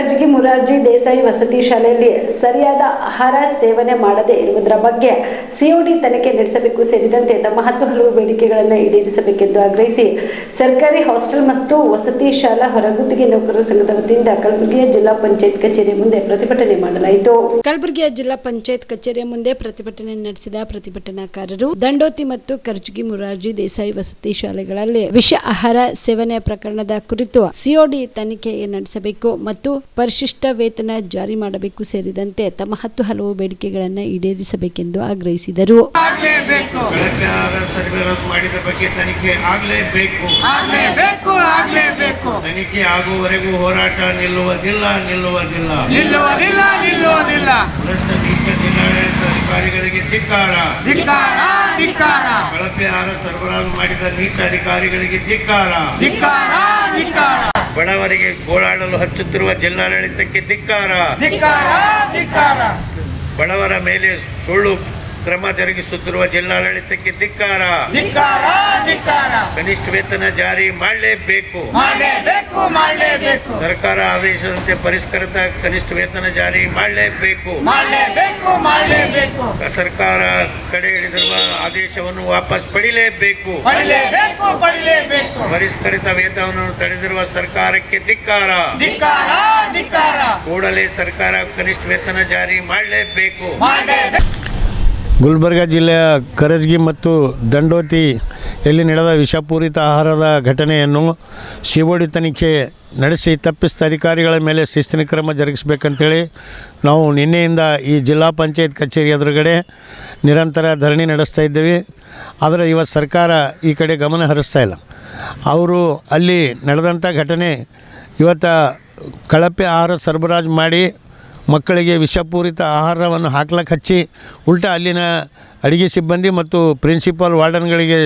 ಕರ್ಜಗಿ ಮುರಾರ್ಜಿ ದೇಸಾಯಿ ವಸತಿ ಶಾಲೆಯಲ್ಲಿ ಸರಿಯಾದ ಆಹಾರ ಸೇವನೆ ಮಾಡದೇ ಇರುವುದರ ಬಗ್ಗೆ ಸಿಒಡಿ ತನಿಖೆ ನಡೆಸಬೇಕು ಸೇರಿದಂತೆ ತಮ್ಮ ಹಲವು ಬೇಡಿಕೆಗಳನ್ನು ಈಡೇರಿಸಬೇಕೆಂದು ಆಗ್ರಹಿಸಿ ಸರ್ಕಾರಿ ಹಾಸ್ಟೆಲ್ ಮತ್ತು ವಸತಿ ಶಾಲಾ ಹೊರಗುತ್ತಿಗೆ ನೌಕರರ ಸಂಘದ ವತಿಯಿಂದ ಕಲಬುರಗಿಯ ಜಿಲ್ಲಾ ಪಂಚಾಯತ್ ಕಚೇರಿ ಮುಂದೆ ಪ್ರತಿಭಟನೆ ಮಾಡಲಾಯಿತು. ಕಲಬುರಗಿಯ ಜಿಲ್ಲಾ ಪಂಚಾಯತ್ ಕಚೇರಿಯ ಮುಂದೆ ಪ್ರತಿಭಟನೆ ನಡೆಸಿದ ಪ್ರತಿಭಟನಾಕಾರರು ದಂಡೋತಿ ಮತ್ತು ಕರ್ಜಗಿ ಮುರಾರ್ಜಿ ದೇಸಾಯಿ ವಸತಿ ಶಾಲೆಗಳಲ್ಲಿ ವಿಷ ಆಹಾರ ಸೇವನೆ ಪ್ರಕರಣದ ಕುರಿತು ಸಿಒಡಿ ತನಿಖೆ ನಡೆಸಬೇಕು ಮತ್ತು ಪರಿಶಿಷ್ಟ ವೇತನ ಜಾರಿ ಮಾಡಬೇಕು ಸೇರಿದಂತೆ ತಮ್ಮ ಹಲವು ಬೇಡಿಕೆಗಳನ್ನು ಈಡೇರಿಸಬೇಕೆಂದು ಆಗ್ರಹಿಸಿದರು. ತನಿಖೆ ಆಗುವವರೆಗೂ ಹೋರಾಟ ನಿಲ್ಲುವುದಿಲ್ಲ. ಭ್ರಷ್ಟ ನೀತಿ ಜಿಲ್ಲಾಡಳಿತ ಅಧಿಕಾರಿಗಳಿಗೆ ಧಿಕ್ಕಾರ. ಕಳಪೆ ಆಹಾರ ಸರಬರಾಜು ಮಾಡಿದ ನೀತಿ ಅಧಿಕಾರಿಗಳಿಗೆ ಧಿಕ್ಕಾರ. ಬಡವರಿಗೆ ಗೋಳಾಡಲು ಹಚ್ಚುತ್ತಿರುವ ಜಿಲ್ಲಾಡಳಿತಕ್ಕೆ ಧಿಕ್ಕಾರ. ಬಡವರ ಮೇಲೆ ಸುಳ್ಳು ಕ್ರಮ ಜರುಗಿಸುತ್ತಿರುವ ಜಿಲ್ಲಾಡಳಿತಕ್ಕೆ ಧಿಕ್ಕಾರ. ಕನಿಷ್ಠ ವೇತನ ಜಾರಿ ಮಾಡಲೇಬೇಕು. ಸರ್ಕಾರ ಆದೇಶದಂತೆ ಪರಿಷ್ಕೃತ ಕನಿಷ್ಠ ವೇತನ ಜಾರಿ ಮಾಡಲೇಬೇಕು. ಸರ್ಕಾರ ಕಡೆ ಹಿಡಿದಿರುವ ಆದೇಶವನ್ನು ವಾಪಸ್ ಪಡಿಲೇಬೇಕು. ಪರಿಷ್ಕೃತ ವೇತನವನ್ನು ತಡೆದಿರುವ ಸರ್ಕಾರಕ್ಕೆ ಧಿಕ್ಕಾರ. ಕೂಡಲೇ ಸರ್ಕಾರ ಕನಿಷ್ಠ ವೇತನ ಜಾರಿ ಮಾಡಲೇಬೇಕು. ಗುಲ್ಬರ್ಗ ಜಿಲ್ಲೆಯ ಕರಜಗಿ ಮತ್ತು ದಂಡೋತಿಯಲ್ಲಿ ನಡೆದ ವಿಷಪೂರಿತ ಆಹಾರದ ಘಟನೆಯನ್ನು ಸಿಒಡಿ ತನಿಖೆ ನಡೆಸಿ ತಪ್ಪಿಸಿದ ಅಧಿಕಾರಿಗಳ ಮೇಲೆ ಶಿಸ್ತಿನ ಕ್ರಮ ಜರುಗಿಸಬೇಕಂತೇಳಿ ನಾವು ನಿನ್ನೆಯಿಂದ ಈ ಜಿಲ್ಲಾ ಪಂಚಾಯತ್ ಕಚೇರಿ ಎದುರುಗಡೆ ನಿರಂತರ ಧರಣಿ ನಡೆಸ್ತಾ ಇದ್ದೀವಿ. ಆದರೆ ಇವತ್ತು ಸರ್ಕಾರ ಈ ಕಡೆ ಗಮನ ಹರಿಸ್ತಾ ಇಲ್ಲ. ಅವರು ಅಲ್ಲಿ ನಡೆದಂಥ ಘಟನೆ ಇವತ್ತು ಕಳಪೆ ಆಹಾರ ಸರಬರಾಜು ಮಾಡಿ ಮಕ್ಕಳಿಗೆ ವಿಷಪೂರಿತ ಆಹಾರವನ್ನು ಹಾಕ್ಲಕ್ಕೆ ಹಚ್ಚಿ ಉಲ್ಟಾ ಅಲ್ಲಿನ ಅಡುಗೆ ಸಿಬ್ಬಂದಿ ಮತ್ತು ಪ್ರಿನ್ಸಿಪಾಲ್ ವಾರ್ಡನ್ಗಳಿಗೆ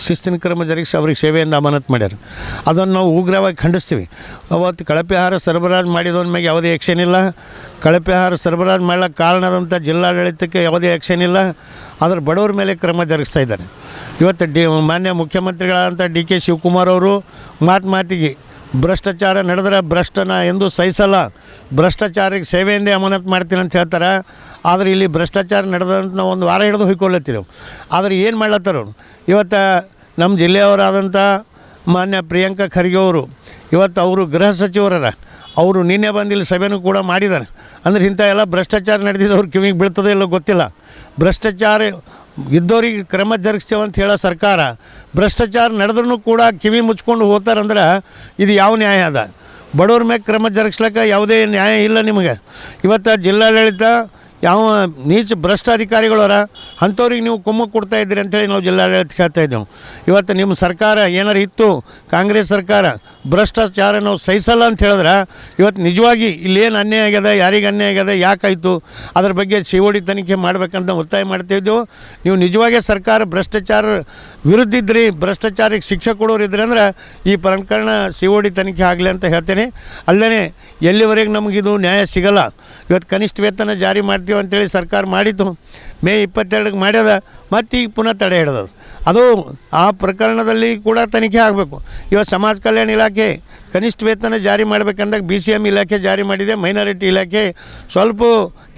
ಶಿಸ್ತಿನ ಕ್ರಮ ಜರುಗಿಸಿ ಅವ್ರಿಗೆ ಸೇವೆಯಿಂದ ಅಮಾನತು ಮಾಡ್ಯಾರ. ಅದನ್ನು ನಾವು ಉಗ್ರವಾಗಿ ಖಂಡಿಸ್ತೀವಿ. ಅವತ್ತು ಕಳಪೆ ಆಹಾರ ಸರಬರಾಜು ಮಾಡಿದವನ ಮೇಲೆ ಯಾವುದೇ ಆ್ಯಕ್ಷನ್ ಇಲ್ಲ. ಕಳಪೆ ಆಹಾರ ಸರಬರಾಜು ಮಾಡ್ಲಿಕ್ಕೆ ಕಾರಣದಂಥ ಜಿಲ್ಲಾಡಳಿತಕ್ಕೆ ಯಾವುದೇ ಆ್ಯಕ್ಷನ್ ಇಲ್ಲ. ಆದರೆ ಬಡವರ ಮೇಲೆ ಕ್ರಮ ಜರುಗಿಸ್ತಾ ಇದ್ದಾರೆ. ಇವತ್ತು ಮಾನ್ಯ ಮುಖ್ಯಮಂತ್ರಿಗಳಾದಂಥ ಡಿ.ಕೆ. ಶಿವಕುಮಾರ್ ಅವರು ಮಾತಿಗೆ ಭ್ರಷ್ಟಾಚಾರ ನಡೆದ್ರೆ ಭ್ರಷ್ಟನ ಎಂದು ಸಹಿಸಲ್ಲ, ಭ್ರಷ್ಟಾಚಾರಕ್ಕೆ ಸೇವೆಯಿಂದೇ ಅಮಾನತು ಮಾಡ್ತೀನಿ ಅಂತ ಹೇಳ್ತಾರೆ. ಆದರೆ ಇಲ್ಲಿ ಭ್ರಷ್ಟಾಚಾರ ನಡೆದಂತ ನಾವು ಒಂದು ವಾರ ಹಿಡಿದು ಹೊಯ್ಕೊಳ್ಳತ್ತಿದ್ದೆವು. ಆದರೆ ಏನು ಮಾಡ್ಲತ್ತಾರ ಇವತ್ತು ನಮ್ಮ ಜಿಲ್ಲೆಯವರಾದಂಥ ಮಾನ್ಯ ಪ್ರಿಯಾಂಕಾ ಖರ್ಗೆ ಅವರು ಇವತ್ತು ಅವರು ಗೃಹ ಸಚಿವರರ ಅವರು ನಿನ್ನೆ ಬಂದು ಇಲ್ಲಿ ಸಭೆನೂ ಕೂಡ ಮಾಡಿದ್ದಾರೆ. ಅಂದರೆ ಇಂಥ ಎಲ್ಲ ಭ್ರಷ್ಟಾಚಾರ ನಡೆದಿದ್ದವ್ರು ಕಿವಿಗೆ ಬೀಳ್ತದೆ ಇಲ್ಲ ಗೊತ್ತಿಲ್ಲ. ಭ್ರಷ್ಟಾಚಾರ ಇದ್ದವ್ರಿಗೆ ಕ್ರಮ ಜರುಗಿಸ್ತೇವೆ ಅಂತ ಹೇಳೋ ಸರ್ಕಾರ ಭ್ರಷ್ಟಾಚಾರ ನಡೆದ್ರೂ ಕೂಡ ಕಿವಿ ಮುಚ್ಕೊಂಡು ಹೋಗ್ತಾರಂದ್ರೆ ಇದು ಯಾವ ನ್ಯಾಯ ಅದ? ಬಡವ್ರ ಮೇಲೆ ಕ್ರಮ ಜರುಗಿಸ್ಲಿಕ್ಕೆ ಯಾವುದೇ ನ್ಯಾಯ ಇಲ್ಲ ನಿಮಗೆ. ಇವತ್ತು ಜಿಲ್ಲಾಡಳಿತ ಯಾವ ನೀಚ ಭ್ರಷ್ಟ ಅಧಿಕಾರಿಗಳವರ ಅಂಥವ್ರಿಗೆ ನೀವು ಕುಮ್ಮಕ್ಕು ಕೊಡ್ತಾ ಇದ್ದೀರಿ ಅಂತೇಳಿ ನಾವು ಜಿಲ್ಲಾಡಳಿತ ಹೇಳ್ತಾ ಇದ್ದೆವು. ಇವತ್ತು ನಿಮ್ಮ ಸರ್ಕಾರ ಏನಾರು ಇತ್ತು, ಕಾಂಗ್ರೆಸ್ ಸರ್ಕಾರ ಭ್ರಷ್ಟಾಚಾರ ನಾವು ಸಹಿಸಲ್ಲ ಅಂತ ಹೇಳಿದ್ರೆ ಇವತ್ತು ನಿಜವಾಗಿ ಇಲ್ಲೇನು ಅನ್ಯಾಯ ಆಗ್ಯದ, ಯಾರಿಗೆ ಅನ್ಯಾಯ ಆಗ್ಯದ, ಯಾಕಾಯಿತು ಅದ್ರ ಬಗ್ಗೆ ಸಿಒಡಿ ತನಿಖೆ ಮಾಡಬೇಕಂತ ಒತ್ತಾಯ ಮಾಡ್ತಾಯಿದ್ದೆವು. ನೀವು ನಿಜವಾಗೇ ಸರ್ಕಾರ ಭ್ರಷ್ಟಾಚಾರ ವಿರುದ್ಧ ಇದ್ರಿ, ಭ್ರಷ್ಟಾಚಾರಕ್ಕೆ ಶಿಕ್ಷೆ ಕೊಡೋರು ಇದ್ರಿ ಅಂದ್ರೆ ಈ ಪ್ರಕರಣ ಸಿಒಡಿ ತನಿಖೆ ಆಗಲಿ ಅಂತ ಹೇಳ್ತೇನೆ. ಅಲ್ಲೇ ಎಲ್ಲಿವರೆಗೆ ನಮಗಿದು ನ್ಯಾಯ ಸಿಗಲ್ಲ. ಇವತ್ತು ಕನಿಷ್ಠ ವೇತನ ಜಾರಿ ಮಾಡ್ತೀವಿ ಅಂತೇಳಿ ಸರ್ಕಾರ ಮಾಡಿತ್ತು, ಮೇ 22ಕ್ಕೆ ಮಾಡ್ಯದ, ಮತ್ತು ಈಗ ಪುನಃ ತಡೆ ಹಿಡ್ದದು. ಅದು ಆ ಪ್ರಕರಣದಲ್ಲಿ ಕೂಡ ತನಿಖೆ ಆಗಬೇಕು. ಇವತ್ತು ಸಮಾಜ ಕಲ್ಯಾಣ ಇಲಾಖೆ ಕನಿಷ್ಠ ವೇತನ ಜಾರಿ ಮಾಡಬೇಕಂದಾಗ BCM ಇಲಾಖೆ ಜಾರಿ ಮಾಡಿದೆ, ಮೈನಾರಿಟಿ ಇಲಾಖೆ ಸ್ವಲ್ಪ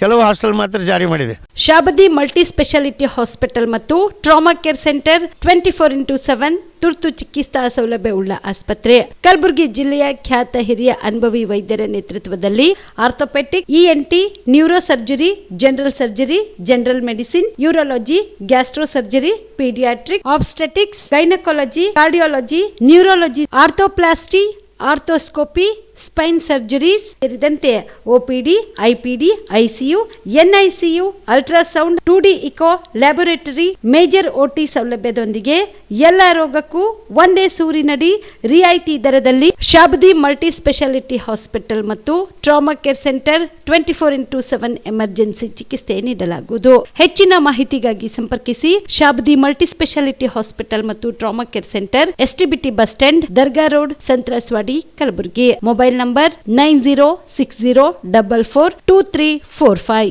ಕೆಲವು ಹಾಸ್ಟೆಲ್ ಮಾತ್ರ ಜಾರಿ ಮಾಡಿದೆ. ಶಾಬದಿ ಮಲ್ಟಿ ಸ್ಪೆಷಾಲಿಟಿ ಹಾಸ್ಪಿಟಲ್ ಮತ್ತು ಟ್ರಾಮಾ ಕೇರ್ ಸೆಂಟರ್ 24x7 ತುರ್ತು ಚಿಕಿತ್ಸಾ ಸೌಲಭ್ಯ ಉಳ್ಳ ಆಸ್ಪತ್ರೆ. ಕಲಬುರಗಿ ಜಿಲ್ಲೆಯ ಖ್ಯಾತ ಹಿರಿಯ ಅನುಭವಿ ವೈದ್ಯರ ನೇತೃತ್ವದಲ್ಲಿ orthopaedic, ENT, neuro surgery, general surgery, general medicine, urology, gastro surgery, paediatric, obstetrics, gynaecology, cardiology, neurology, arthroplasty, arthroscopy, spine surgeries ಸೇರಿದಂತೆ OPD, IPD, ICU, NICU, ultrasound, 2D echo, laboratory, major OT ಸೌಲಭ್ಯದೊಂದಿಗೆ ಎಲ್ಲ ರೋಗಕ್ಕೂ ಒಂದೇ ಸೂರಿನಡಿ ರಿಯಾಯಿತಿ ದರದಲ್ಲಿ ಶಾಬದಿ ಮಲ್ಟಿ ಸ್ಪೆಷಾಲಿಟಿ ಹಾಸ್ಪಿಟಲ್ ಮತ್ತು trauma care centre 24x7 emergency ಚಿಕಿತ್ಸೆ ನೀಡಲಾಗುವುದು. ಹೆಚ್ಚಿನ ಮಾಹಿತಿಗಾಗಿ ಸಂಪರ್ಕಿಸಿ ಶಾಬದಿ ಮಲ್ಟಿ ಸ್ಪೆಷಾಲಿಟಿ ಹಾಸ್ಪಿಟಲ್ ಮತ್ತು trauma care centre, STBT bus stand, Dargah road, ಸಂತ್ರಸ್ವಾಡಿ, Kalaburagi. Mobile number 9060442345.